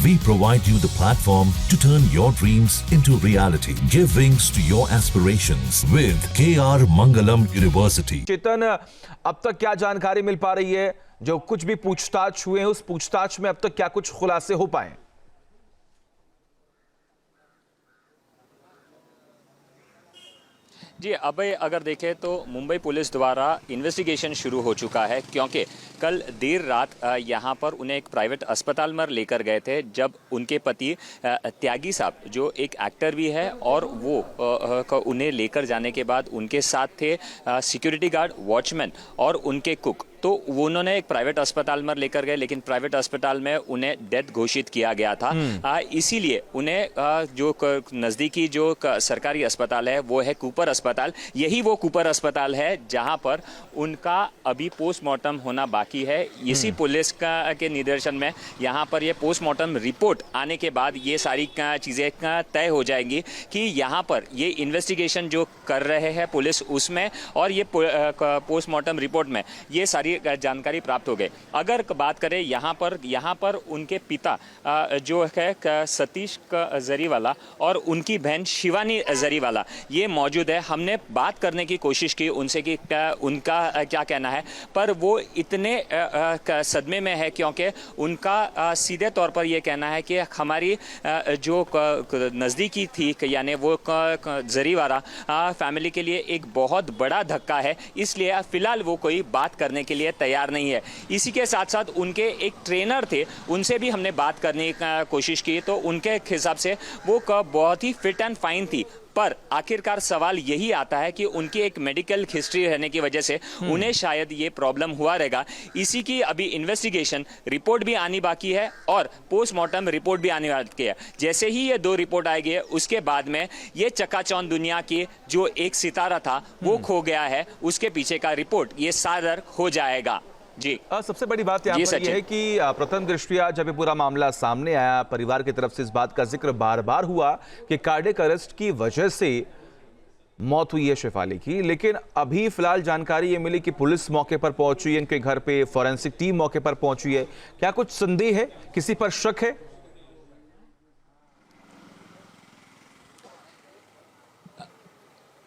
We provide you the platform to turn your dreams into reality. Give wings to your aspirations with KR Mangalam University. चेतन, अब तक क्या जानकारी मिल पा रही है? जो कुछ भी पूछताछ हुए हैं उस पूछताछ में अब तक क्या कुछ खुलासे हो पाए? जी अभय, अगर देखें तो मुंबई पुलिस द्वारा इन्वेस्टिगेशन शुरू हो चुका है, क्योंकि कल देर रात यहां पर उन्हें एक प्राइवेट अस्पताल में लेकर गए थे, जब उनके पति त्यागी साहब, जो एक एक्टर भी है, और वो उन्हें लेकर जाने के बाद उनके साथ थे सिक्योरिटी गार्ड, वॉचमैन और उनके कुक। तो उन्होंने एक प्राइवेट अस्पताल में लेकर गए, लेकिन प्राइवेट अस्पताल में उन्हें डेथ घोषित किया गया था। इसीलिए उन्हें जो नज़दीकी जो सरकारी अस्पताल है वो है कूपर अस्पताल। यही वो कूपर अस्पताल है जहां पर उनका अभी पोस्टमार्टम होना बाकी है। इसी पुलिस के निर्देशन में यहां पर ये पोस्टमार्टम रिपोर्ट आने के बाद ये सारी चीज़ें तय हो जाएंगी कि यहां पर ये इन्वेस्टिगेशन जो कर रहे हैं पुलिस उसमें, और ये पोस्टमार्टम रिपोर्ट में ये सारी जानकारी प्राप्त हो गई। अगर बात करें यहाँ पर उनके पिता जो है सतीश जरीवाला और उनकी बहन शिवानी जरीवाला ये मौजूद है। हमने बात करने की कोशिश की उनसे कि उनका क्या कहना है, पर वो इतने सदमे में है, क्योंकि उनका सीधे तौर पर ये कहना है कि हमारी जो नज़दीकी थी, यानी वो जरीवाला फैमिली के लिए एक बहुत बड़ा धक्का है, इसलिए फिलहाल वो कोई बात करने के लिए तैयार नहीं है। इसी के साथ साथ उनके एक ट्रेनर थे, उनसे भी हमने बात करने की कोशिश की, तो उनके हिसाब से वो बहुत ही फिट एंड फाइन थी। पर आखिरकार सवाल यही आता है कि उनकी एक मेडिकल हिस्ट्री रहने की वजह से उन्हें शायद ये प्रॉब्लम हुआ रहेगा। इसी की अभी इन्वेस्टिगेशन रिपोर्ट भी आनी बाकी है और पोस्टमार्टम रिपोर्ट भी आने बाकी है। जैसे ही ये दो रिपोर्ट आएगी उसके बाद में ये चकाचौंध दुनिया की जो एक सितारा था वो खो गया है, उसके पीछे का रिपोर्ट ये सादर हो जाएगा। जी सबसे बड़ी बात यहाँ पर यह है कि प्रथम दृष्टया जब ये पूरा मामला सामने आया, परिवार की तरफ से इस बात का जिक्र बार बार हुआ कि कार्डियक अरेस्ट की वजह से मौत हुई है शेफाली की। लेकिन अभी फिलहाल जानकारी ये मिली कि पुलिस मौके पर पहुंची है, इनके घर पे फॉरेंसिक टीम मौके पर पहुंची है। क्या कुछ संदेह है, किसी पर शक है?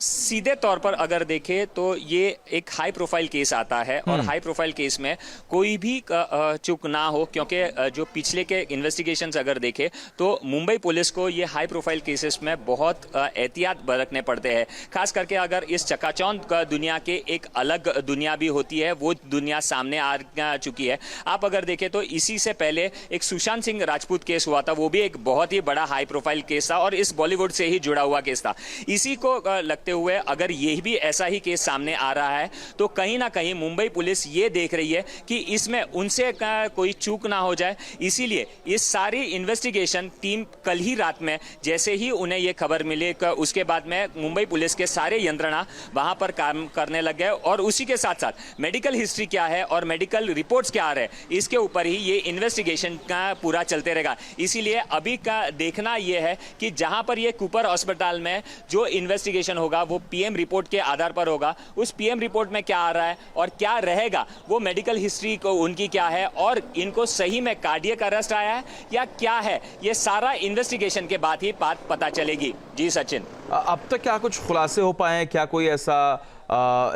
सीधे तौर पर अगर देखें तो ये एक हाई प्रोफाइल केस आता है, और हाई प्रोफाइल केस में कोई भी चूक ना हो, क्योंकि जो पिछले के इन्वेस्टिगेशंस अगर देखें तो मुंबई पुलिस को ये हाई प्रोफाइल केसेस में बहुत एहतियात बरतने पड़ते हैं। खास करके अगर इस चकाचौंध दुनिया के एक अलग दुनिया भी होती है, वो दुनिया सामने आ चुकी है। आप अगर देखें तो इसी से पहले एक सुशांत सिंह राजपूत केस हुआ था, वो भी एक बहुत ही बड़ा हाई प्रोफाइल केस था और इस बॉलीवुड से ही जुड़ा हुआ केस था। इसी को लगते हुए अगर यही भी ऐसा ही केस सामने आ रहा है तो कहीं ना कहीं मुंबई पुलिस ये देख रही है कि इसमें उनसे कोई चूक ना हो जाए। इसीलिए इस सारी इन्वेस्टिगेशन टीम कल ही रात में जैसे ही उन्हें ये खबर मिली, उसके बाद में मुंबई पुलिस के सारे यंत्रणा वहां पर काम करने लग गए, और उसी के साथ साथ मेडिकल हिस्ट्री क्या है और मेडिकल रिपोर्ट्स क्या आ रहे हैं इसके ऊपर ही ये इन्वेस्टिगेशन का पूरा चलते रहेगा। इसीलिए अभी का देखना यह है कि जहां पर ये कूपर अस्पताल में जो इन्वेस्टिगेशन होगा वो पीएम रिपोर्ट के आधार पर होगा। उस पीएम रिपोर्ट में क्या आ रहा है और क्या रहेगा, वो मेडिकल हिस्ट्री को उनकी क्या है, और इनको सही में कार्डियक अरेस्ट आया है या क्या है, ये सारा इन्वेस्टिगेशन के बाद ही बात पता चलेगी। जी सचिन, अब तक क्या कुछ खुलासे हो पाए हैं? क्या कोई ऐसा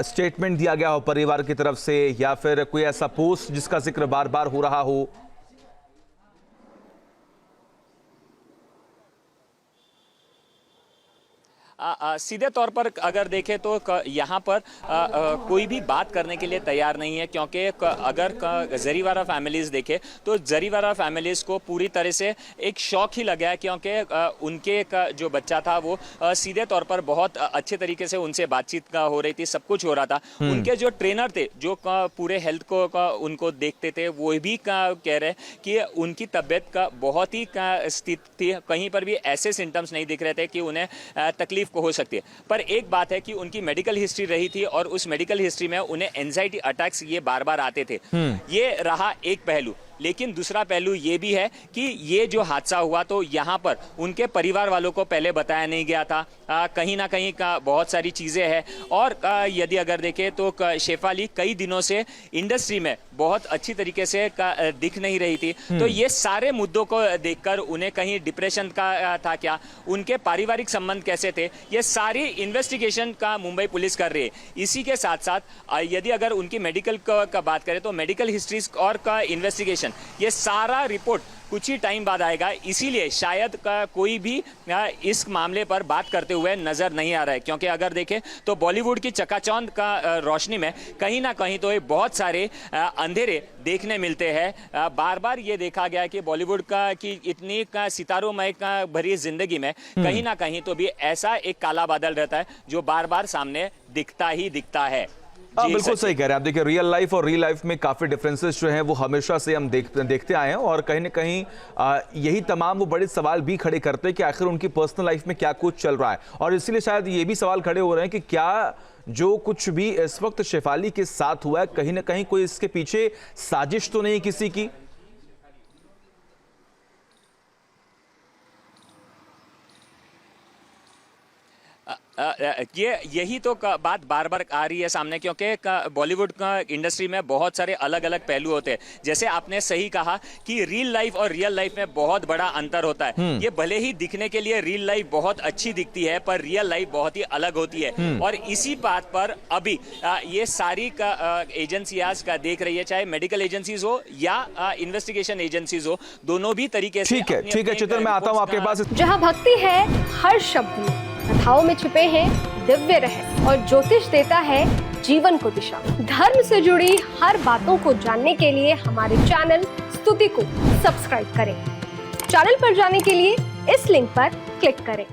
स्टेटमेंट दिया गया हो परिवार की तरफ से, या फिर कोई ऐसा पोस्ट जिसका जिक्र बार बार हो रहा हो? सीधे तौर पर अगर देखें तो यहाँ पर कोई भी बात करने के लिए तैयार नहीं है, क्योंकि अगर जरीवाला फैमिलीज देखें तो जरीवाला फैमिलीज को पूरी तरह से एक शौक ही लगा है, क्योंकि उनके जो बच्चा था वो सीधे तौर पर बहुत अच्छे तरीके से उनसे बातचीत हो रही थी, सब कुछ हो रहा था। उनके जो ट्रेनर थे जो पूरे हेल्थ को उनको देखते थे, वो भी कह रहे कि उनकी तबीयत का बहुत ही स्थिति थी, कहीं पर भी ऐसे सिम्टम्स नहीं दिख रहे थे कि उन्हें तकलीफ को हो सकती है। पर एक बात है कि उनकी मेडिकल हिस्ट्री रही थी, और उस मेडिकल हिस्ट्री में उन्हें एंजाइटी अटैक्स ये बार बार आते थे। ये रहा एक पहलू। लेकिन दूसरा पहलू ये भी है कि ये जो हादसा हुआ तो यहाँ पर उनके परिवार वालों को पहले बताया नहीं गया था। कहीं ना कहीं का बहुत सारी चीज़ें हैं और यदि अगर देखें तो शेफाली कई दिनों से इंडस्ट्री में बहुत अच्छी तरीके से दिख नहीं रही थी। तो ये सारे मुद्दों को देखकर उन्हें कहीं डिप्रेशन का था क्या, उनके पारिवारिक संबंध कैसे थे, ये सारी इन्वेस्टिगेशन का मुंबई पुलिस कर रही है। इसी के साथ साथ यदि अगर उनकी मेडिकल का बात करें तो मेडिकल हिस्ट्रीज और का इन्वेस्टिगेशन, ये सारा रिपोर्ट कुछ ही टाइम बाद आएगा। इसीलिए शायद कोई भी इस मामले पर बात करते हुए नजर नहीं आ रहा है, क्योंकि अगर देखें तो बॉलीवुड की चकाचौंध का रोशनी में कहीं ना कहीं तो बहुत सारे अंधेरे देखने मिलते हैं। बार बार ये देखा गया कि बॉलीवुड की इतनी सितारोंमय भरी जिंदगी में कहीं ना कहीं तो भी ऐसा एक काला बादल रहता है जो बार बार सामने दिखता ही दिखता है। बिल्कुल सही कह रहे हैं आप। देखिए, रियल लाइफ और रियल लाइफ में काफी डिफरेंसेस जो हैं वो हमेशा से हम देखते आए हैं और कहीं ना कहीं यही तमाम वो बड़े सवाल भी खड़े करते हैं कि आखिर उनकी पर्सनल लाइफ में क्या कुछ चल रहा है। और इसीलिए शायद ये भी सवाल खड़े हो रहे हैं कि क्या जो कुछ भी इस वक्त शेफाली के साथ हुआ है कहीं ना कहीं कोई इसके पीछे साजिश तो नहीं किसी की। यही तो बात बार बार आ रही है सामने, क्योंकि बॉलीवुड का इंडस्ट्री में बहुत सारे अलग अलग पहलू होते हैं। जैसे आपने सही कहा कि रियल लाइफ और रियल लाइफ में बहुत बड़ा अंतर होता है। ये भले ही दिखने के लिए रियल लाइफ बहुत अच्छी दिखती है पर रियल लाइफ बहुत ही अलग होती है। और इसी बात पर अभी ये सारी एजेंसियां का देख रही है, चाहे मेडिकल एजेंसीज हो या इन्वेस्टिगेशन एजेंसीज हो, दोनों भी तरीके से। ठीक है चित्र, मैं आता हूं आपके पास। जहां भक्ति है हर शब्द में, कथाओं में छिपे हैं दिव्य रहस्य और ज्योतिष देता है जीवन को दिशा। धर्म से जुड़ी हर बातों को जानने के लिए हमारे चैनल स्तुति को सब्सक्राइब करें। चैनल पर जाने के लिए इस लिंक पर क्लिक करें।